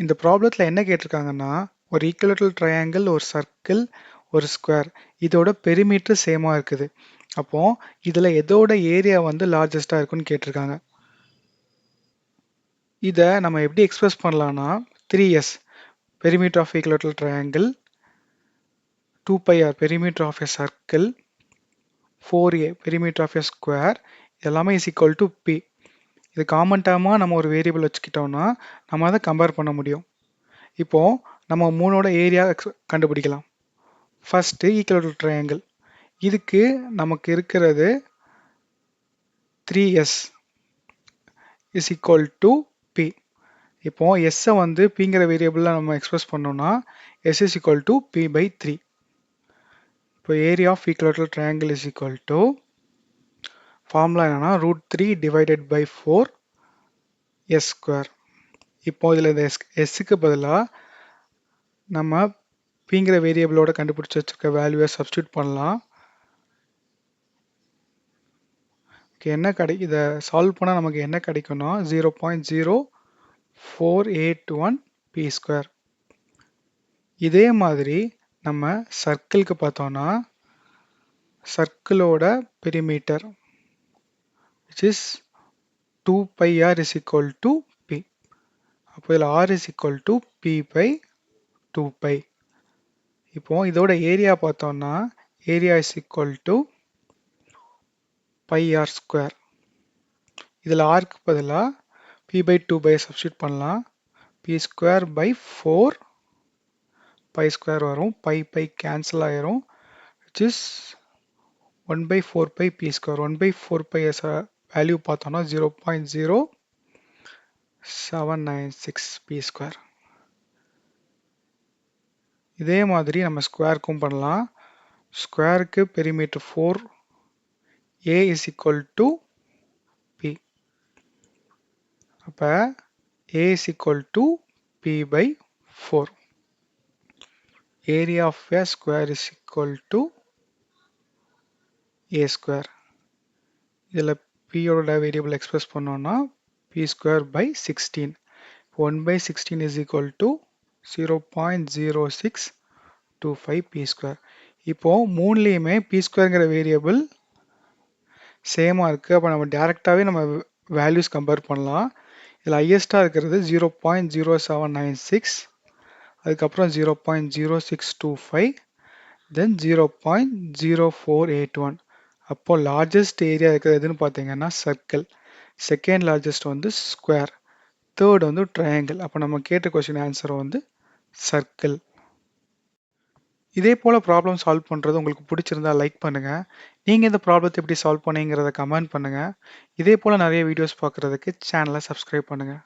இந்த ப்ராப்ளத்தில் என்ன கேட்டிருக்காங்கன்னா ஒரு ஈக்குவலேட்டரல் ட்ரையாங்கிள், ஒரு சர்க்கிள், ஒரு ஸ்கொயர் இதோட பெரிமீட்டர் சேமாக இருக்குது. அப்போ இதில் எதோட ஏரியா வந்து லார்ஜஸ்டாக இருக்குன்னு கேட்டிருக்காங்க. இதை நம்ம எப்படி எக்ஸ்பிரஸ் பண்ணலாம்னா 3s perimeter of equilateral triangle, 2πr perimeter of a circle, 4a perimeter of a square எல்லாமே is equal to p. இது காமன் டேர்மாக நம்ம ஒரு வேரியபிள் வச்சுக்கிட்டோம்னா நம்ம அதை கம்பேர் பண்ண முடியும். இப்போ நம்ம மூணோட ஏரியா கண்டுபிடிக்கலாம். ஃபர்ஸ்ட் ஈக்குவலேட்டரல் ட்ரையாங்கிள், இதுக்கு நமக்கு இருக்கிறது 3s is equal to p. இப்போ எஸ்ஸை வந்து பிங்கிற வேரியபிளில் நம்ம எக்ஸ்பிரஸ் பண்ணோம்னா s is equal to p by 3. இப்போ area of equilateral triangle is equal to formula என்னன்னா √3 divided by 4 s ஸ்கொயர். இப்போ இதில் இந்த எஸ்ஸுக்கு பதிலாக நம்ம பிங்கிற வேரியபிளோட கண்டுபிடிச்சி வச்சிருக்க வேல்யூவை சப்ஸ்டியூட் பண்ணலாம். என்ன இதை சால்வ் பண்ணால் நமக்கு என்ன கிடைக்கும்னா 0.0481 p ஸ்கொயர். இதே மாதிரி நம்ம சர்க்கிளுக்கு பார்த்தோம்னா சர்க்கிளோட perimeter which is 2πr is equal to p. அப்போ இதில் r is equal to p by 2π. இப்போ இதோட ஏரியா பார்த்தோம்னா area is equal to πr square. இதில் ஆர்க்கு பதிலாக p by 2π சப்ஸ்டியூட் பண்ணலாம். p ஸ்கொயர் by 4 π ஸ்கொயர் வரும், பை கேன்சல் ஆயிரும், which is 1 by 4π p square. 1 by 4π value பார்த்தோம்னா 0.0796 p ஸ்கொயர். இதே மாதிரி நம்ம ஸ்கொயருக்கும் பண்ணலாம். ஸ்கொயருக்கு perimeter 4a is equal to p. அப்போ a is equal to p by 4. Area of a square is equal to a square. இதில் p யோட variable express பண்ணோம்னா p square by 16. 1 by 16 is equal to 0.0625 p square. இப்போ மூணுலேயுமே p ஸ்கொயருங்கிற variable சேமாக இருக்குது. அப்போ நம்ம டேரெக்டாகவே நம்ம வேல்யூஸ் கம்பேர் பண்ணலாம். இதில் ஹையஸ்ட்டாக இருக்கிறது 0.0796, அதுக்கப்புறம் 0.0625, தென் 0.0481. அப்போ லார்ஜஸ்ட் ஏரியா இருக்கிறது எதுன்னு பார்த்தீங்கன்னா சர்க்கிள், செகண்ட் லார்ஜஸ்ட் வந்து ஸ்கொயர், தேர்ட் வந்து ட்ரையாங்கிள். அப்போ நம்ம கேட்ட கொஸ்டின் ஆன்சர் வந்து சர்க்கிள். இதே போல் ப்ராப்ளம் சால்வ் பண்ணுறது உங்களுக்கு பிடிச்சிருந்தா லைக் பண்ணுங்கள். நீங்கள் இந்த ப்ராப்ளத்தை எப்படி சால்வ் பண்ணீங்கிறத கமெண்ட் பண்ணுங்கள். இதே போல் நிறைய வீடியோஸ் பார்க்குறதுக்கு சேனலை சப்ஸ்கிரைப் பண்ணுங்கள்.